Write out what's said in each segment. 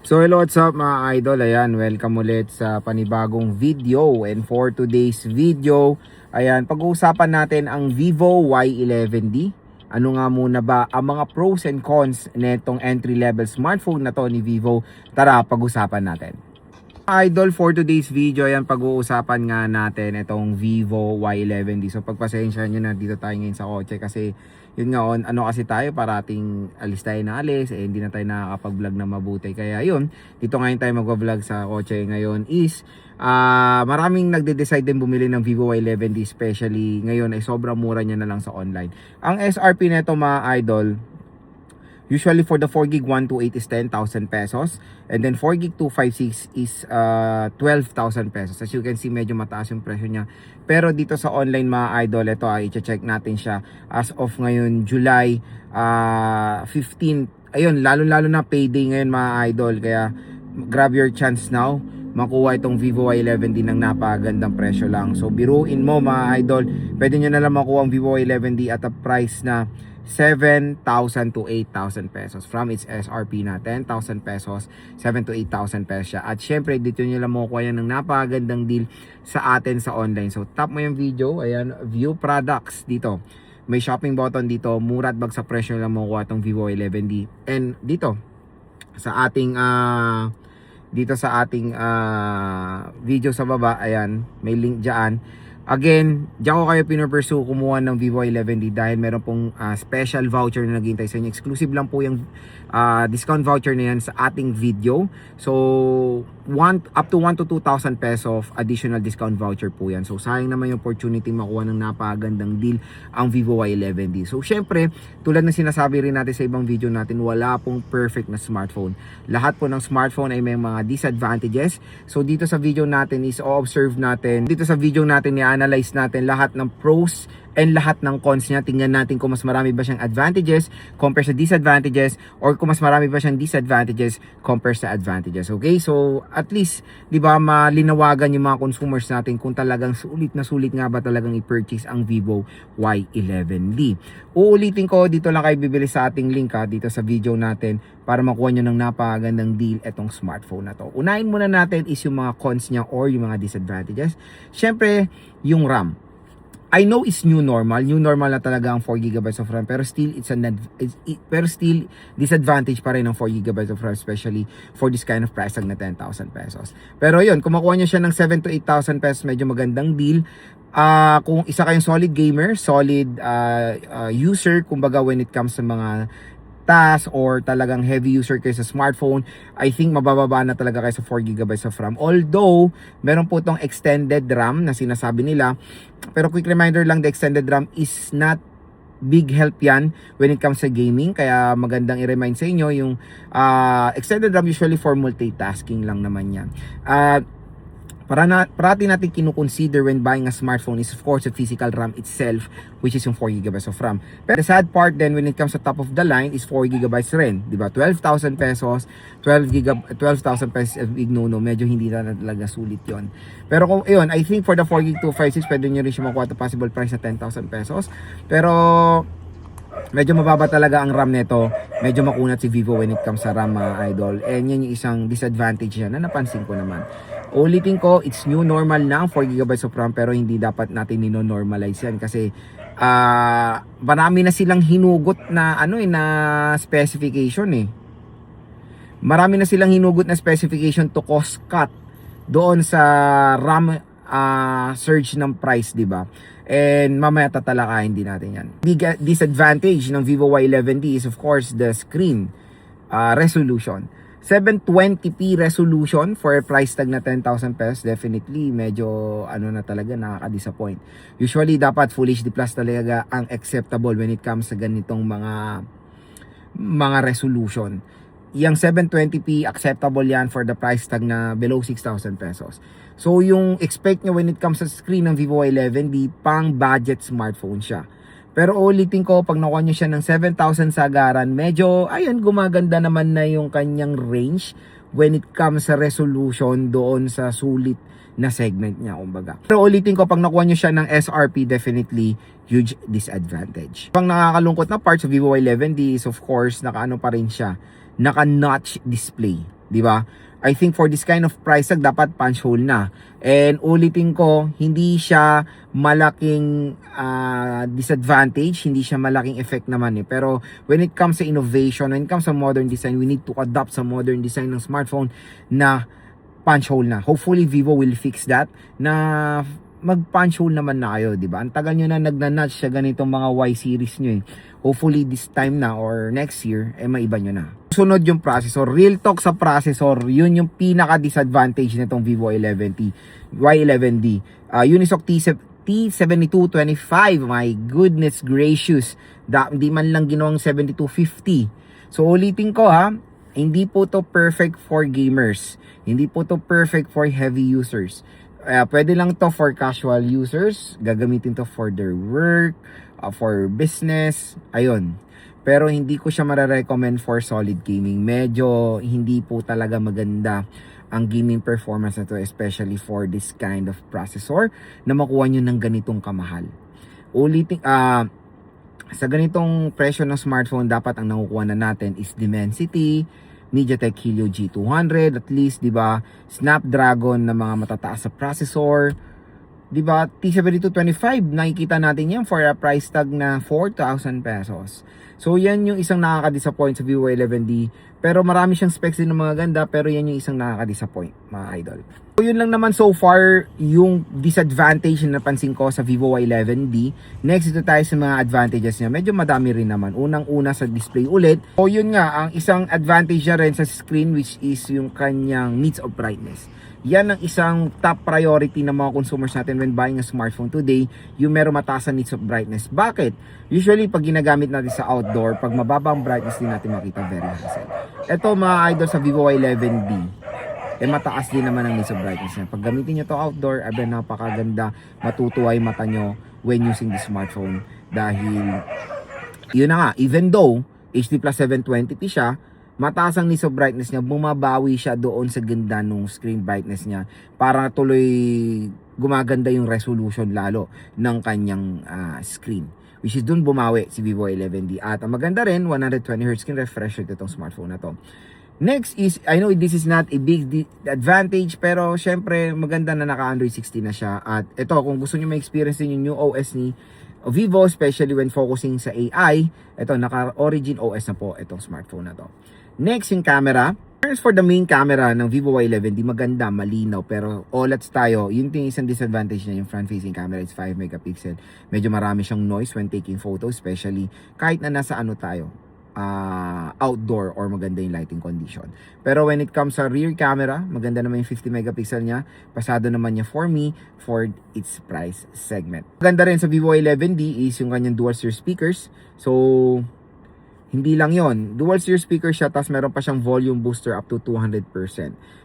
So hello, what's up mga idol? Ayan, welcome ulit sa panibagong video. And for today's video, ayan, pag-uusapan natin ang Vivo Y11D. Ano nga muna ba ang mga pros and cons netong entry-level smartphone na to ni Vivo? Tara, pag-usapan natin. Idol, for today's video, ayan, pag-uusapan nga natin itong Vivo Y11D. So pagpasensya nyo na dito tayo ngayon sa kotse kasi yun nga ano kasi tayo, parating alis tayo na alis, hindi na tayo nakakapag-vlog na mabuti. Kaya yun, dito ngayon tayo mag-vlog sa kotse ngayon is maraming nagde-decide din bumili ng Vivo Y11D, especially ngayon ay sobrang mura niya na lang sa online. Ang SRP nito mga idol, usually for the 4GB 128 is 10,000 pesos. And then 4GB 256 is 12,000 pesos. As you can see, medyo mataas yung presyo niya. Pero dito sa online mga idol, ito i-check natin siya as of ngayon, July 15. Ayun, lalo-lalo na payday ngayon mga idol. Kaya grab your chance now. Makuha itong Vivo Y11D ng napakagandang presyo lang. So biruin mo mga idol, pwede nyo na lang makuha ang Vivo Y11D at a price na 7,000 to 8,000 pesos from its SRP na 10,000 pesos, 7 to 8,000 pesos siya. At syempre dito nyo lang makukuha yan ng napakagandang deal sa atin sa online. So tap mo yung video, ayan, view products dito. May shopping button dito, mura at bagsak presyo lang makukuha itong Vivo Y11D. And dito sa ating video sa baba, ayan, may link dyan. Again, diyan ko kayo pinupursue kumuha ng Vivo Y11D dahil meron pong special voucher na naghihintay sa inyo. Exclusive lang po yung discount voucher na yan sa ating video. So, up to 1 to 2,000 pesos of additional discount voucher po yan. So, sayang naman yung opportunity makuha ng napakagandang deal ang Vivo Y11D. So, syempre, tulad ng sinasabi rin natin sa ibang video natin, wala pong perfect na smartphone. Lahat po ng smartphone ay may mga disadvantages. So, dito sa video natin is o-observe natin. Dito sa video natin i-analyze natin lahat ng pros and lahat ng cons niya. Tingnan natin kung mas marami ba siyang advantages compare sa disadvantages or kung mas marami ba siyang disadvantages compare sa advantages. Okay? So, at least, di ba, malinawagan yung mga consumers natin kung talagang sulit na sulit nga ba talagang i-purchase ang Vivo Y11D. Uulitin ko, dito lang kayo bibili sa ating link dito sa video natin para makuha nyo ng napakagandang deal itong smartphone na to. Unahin muna natin is yung mga cons niya or yung mga disadvantages. Syempre, yung RAM. I know it's new normal. New normal na talaga ang 4GB of RAM, pero still still disadvantage pa rin ng 4GB of RAM, especially for this kind of price tag na 10,000 pesos. Pero yun, kung makuha nyo siya ng 7 to 8,000 pesos, medyo magandang deal. Kung isa kayong solid gamer, solid user, kumbaga when it comes sa mga task or talagang heavy user kayo sa smartphone, I think mabababa na talaga kayo sa 4GB of RAM. Although, meron po itong extended RAM na sinasabi nila. Pero quick reminder lang, the extended RAM is not big help yan when it comes sa gaming. Kaya magandang i-remind sa inyo yung extended RAM usually for multitasking lang naman yan. Parati natin kinukonsider when buying a smartphone is of course the physical RAM itself, which is yung 4GB of RAM. Pero the sad part then when it comes to top of the line is 4GB rin, di ba? 12,000 pesos, 12,000 pesos big no, medyo hindi na talaga sulit yon. Pero kung ayun, I think for the 4GB 256 pwede nyo rin siya makuha the possible price na 10,000 pesos. Pero medyo mababa talaga ang RAM nito. Medyo makunat si Vivo when it comes sa RAM mga idol. And yan yung isang disadvantage niya na napansin ko naman. Ulitin ko, it's new normal na ang 4GB of RAM, pero hindi dapat natin nino-normalize yan kasi marami na silang hinugot na na specification Marami na silang hinugot na specification to cost cut doon sa RAM surge ng price, di ba? And mamaya tatalakayin din natin yan. Big disadvantage ng Vivo Y11D is of course the screen resolution. 720p resolution for a price tag na 10,000 pesos, definitely medyo na talaga, nakaka-disappoint. Usually dapat Full HD Plus talaga ang acceptable when it comes sa ganitong mga resolution. Yung 720p acceptable yan for the price tag na below 6,000 pesos. So yung expect nyo when it comes sa screen ng Vivo Y11D, pang budget smartphone siya. Pero ulitin ko, pag nakuha nyo siya ng 7,000 sagaran, medyo, ayun, gumaganda naman na yung kanyang range when it comes sa resolution doon sa sulit na segment niya, kumbaga. Pero ulitin ko, pag nakuha nyo siya ng SRP, definitely huge disadvantage. Pang nakakalungkot na part sa Vivo Y11D is of course, naka pa rin siya, naka-notch display. di ba? I think for this kind of price tag, dapat punch hole na. And ulitin ko, hindi siya malaking disadvantage, hindi siya malaking effect naman eh. Pero when it comes sa innovation, when it comes sa modern design, we need to adopt sa modern design ng smartphone na punch hole na. Hopefully Vivo will fix that, na mag punch hole naman na kayo, di ba? Ang tagal nyo na nagnanotch sa ganitong mga Y series nyo eh. Hopefully this time na or next year, maiba nyo na. Sunod yung processor. Real talk sa processor, yun yung pinaka disadvantage nitong Vivo Y11D. Unisoc T7225, my goodness gracious. Di man lang ginawang 7250. So ulitin ko ha, hindi po to perfect for gamers. Hindi po to perfect for heavy users. Pwede lang to for casual users. Gagamitin to for their work, for business. Ayun. Pero hindi ko siya mare-recommend for solid gaming. Medyo hindi po talaga maganda ang gaming performance na to, especially for this kind of processor na makuha nyo ng ganitong kamahal. Ulitin, sa ganitong presyo ng smartphone, dapat ang nakukuha na natin is Dimensity, MediaTek Helio G200, at least, di ba, Snapdragon na mga matataas sa processor, di ba, T7225, nakikita natin yan for a price tag na 4,000 pesos. So, yan yung isang nakaka-disappoint sa Vivo Y11D, pero marami siyang specs din ng mga ganda, pero yan yung isang nakaka-disappoint, mga idol. So, yun lang naman so far yung disadvantage na napansin ko sa Vivo Y11D. Next, ito tayo sa mga advantages niya. Medyo madami rin naman. Unang-una sa display ulit. So, yun nga, ang isang advantage niya rin sa screen, which is yung kanyang nits of brightness. Yan ang isang top priority ng mga consumers natin when buying a smartphone today, yung meron mataas na nits of brightness. Bakit? Usually, pag ginagamit natin sa outdoor, pag mababa ang brightness, din natin makita very hassle. Ito mga idol sa Vivo Y11D, mataas din naman ang nits of brightness niya. Pag gamitin nyo to outdoor, napakaganda, matutuwa yung mata nyo when using the smartphone. Dahil, yun na nga, even though HD plus 720p siya, mataas ang nits of brightness niya, bumabawi siya doon sa ganda ng screen brightness niya para tuloy gumaganda yung resolution lalo ng kanyang screen. Which is dun bumawi si Vivo Y11D. At ang maganda rin, 120Hz screen refresh rate itong smartphone na to. Next is, I know this is not a big advantage, pero syempre maganda na naka Android 16 na siya. At ito, kung gusto niyo ma-experience din yung new OS ni Vivo, especially when focusing sa AI, ito, naka Origin OS na po itong smartphone na to. Next, yung camera. For the main camera ng Vivo Y11D, maganda, malinaw, pero OLEDs tayo, yung isang disadvantage niya, yung front-facing camera is 5 megapixel. Medyo marami siyang noise when taking photos, especially kahit na nasa tayo, outdoor or maganda yung lighting condition. Pero when it comes sa rear camera, maganda naman yung 50 megapixel niya. Pasado naman niya for me for its price segment. Maganda rin sa Vivo Y11D is yung kanyang dual steer speakers. So, hindi lang yon, dual steer speaker siya, tapos meron pa siyang volume booster up to 200%.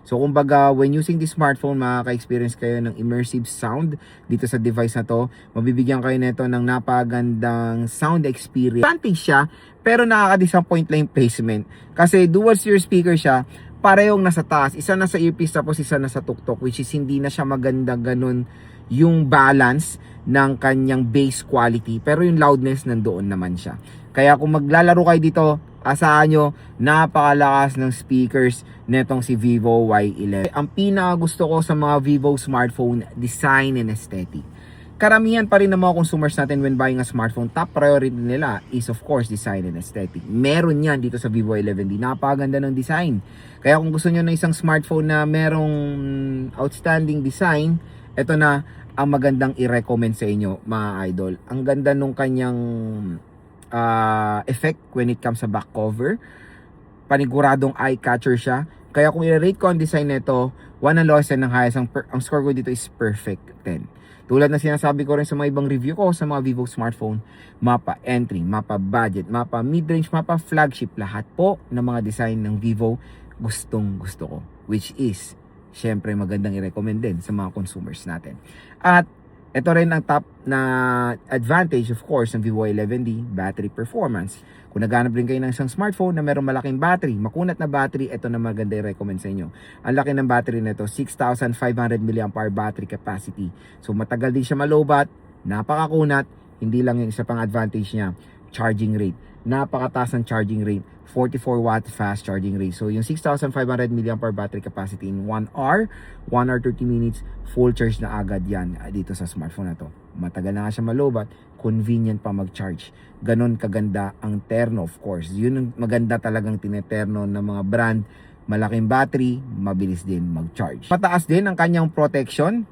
So kumbaga, when using this smartphone, makaka-experience kayo ng immersive sound dito sa device na to. Mabibigyan kayo nito ng napagandang sound experience. Advantage siya, pero nakaka-disappoint lang yung placement. Kasi dual steer speaker siya, parehong nasa taas. Isa nasa earpiece, tapos isa nasa tuktok, which is hindi na siya maganda ganun yung balance ng kanyang bass quality. Pero yung loudness nandoon naman siya. Kaya kung maglalaro kayo dito, asahan nyo, napakalakas ng speakers netong si Vivo Y11. Ang pinaka gusto ko sa mga Vivo smartphone, design and aesthetic. Karamihan pa rin ng mga consumers natin when buying a smartphone, top priority nila is of course design and aesthetic. Meron yan dito sa Vivo Y11D. Napakaganda ng design. Kaya kung gusto nyo ng isang smartphone na merong outstanding design, ito na ang magandang i-recommend sa inyo, mga idol. Ang ganda nung kanyang effect when it comes sa back cover. Paniguradong eye catcher siya. Kaya kung i-rate ko ang design nito, 1 ang lowest and ang highest, ang score ko dito is perfect 10. Tulad na sinasabi ko rin sa mga ibang review ko sa mga Vivo smartphone, mapa entry, mapa budget, mapa mid-range, mapa flagship, lahat po ng mga design ng Vivo gustong gusto ko. Which is, syempre magandang i-recommend din sa mga consumers natin. At ito rin ang top na advantage of course ng Vivo Y11D, battery performance. Kung naghanap rin kayo ng isang smartphone na mayroong malaking battery, makunat na battery, ito na maganda i-recommend sa inyo. Ang laki ng battery nito, 6,500 mAh battery capacity. So matagal din siya malobat, napakakunat, hindi lang yung isa pang advantage niya, charging rate. Napakataas ng charging rate, 44 watt fast charging rate. So yung 6,500 mAh battery capacity in 1 hour, 1 hour 30 minutes, full charge na agad yan dito sa smartphone na to. Matagal na nga siya malobat, convenient pa mag-charge. Ganon kaganda ang terno, of course. Yun ang maganda talagang tineterno ng mga brand. Malaking battery, mabilis din mag-charge. Mataas din ang kanyang protection.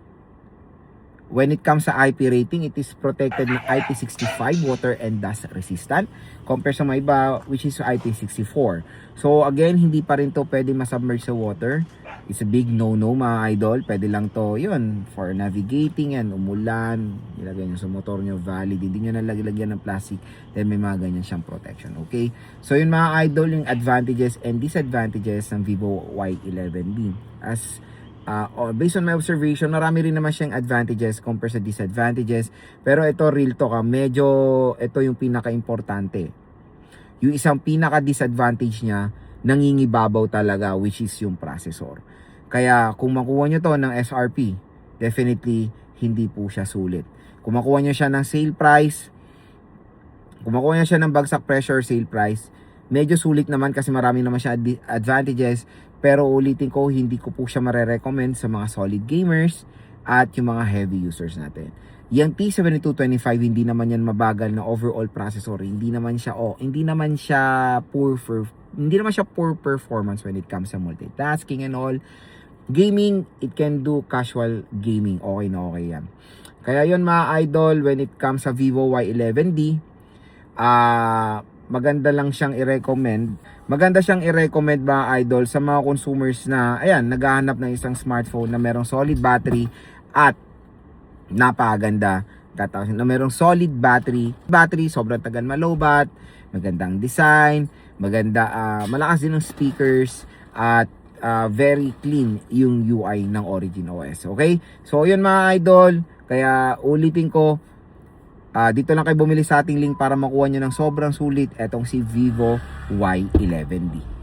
When it comes sa IP rating, it is protected na IP65, water and dust resistant, compared sa mga iba, which is IP64. So again, hindi pa rin to pwede masubmerge sa water. It's a big no-no mga idol. Pwede lang to, yun, for navigating yan, umulan, ilagay nyo sa motor nyo, valid, hindi nyo nalagyan ng plastic, then may mga ganyan siyang protection, okay? So yun mga idol, yung advantages and disadvantages ng Vivo Y11B. As based on my observation, marami rin naman siyang advantages compared sa disadvantages. Pero ito, real talk, medyo ito yung pinaka-importante. Yung isang pinaka-disadvantage niya, nangingibabaw talaga, which is yung processor. Kaya kung makuha nyo to ng SRP, definitely hindi po siya sulit. Kung makuha nyo siya ng sale price, kung makuha nyo siya ng bagsak pressure sale price, medyo sulit naman kasi marami naman siya advantages. Pero ulitin ko, hindi ko po siya marerecommend sa mga solid gamers at yung mga heavy users natin. Yung T7225, hindi naman yan mabagal na overall processor. Hindi naman siya poor performance when it comes sa multitasking and all. Gaming, it can do casual gaming. Okay na okay yan. Kaya yun mga idol, when it comes sa Vivo Y11D, maganda lang siyang i-recommend. Maganda siyang i-recommend mga idol sa mga consumers na ayan, naghahanap ng isang smartphone na merong solid battery at napakaganda. Na merong solid battery, sobrang tagal malobat, magandang design, malakas din ng speakers at very clean yung UI ng Origin OS. Okay? So yun mga idol, kaya ulitin ko, dito lang kayo bumili sa ating link para makuha nyo ng sobrang sulit etong si Vivo Y11D.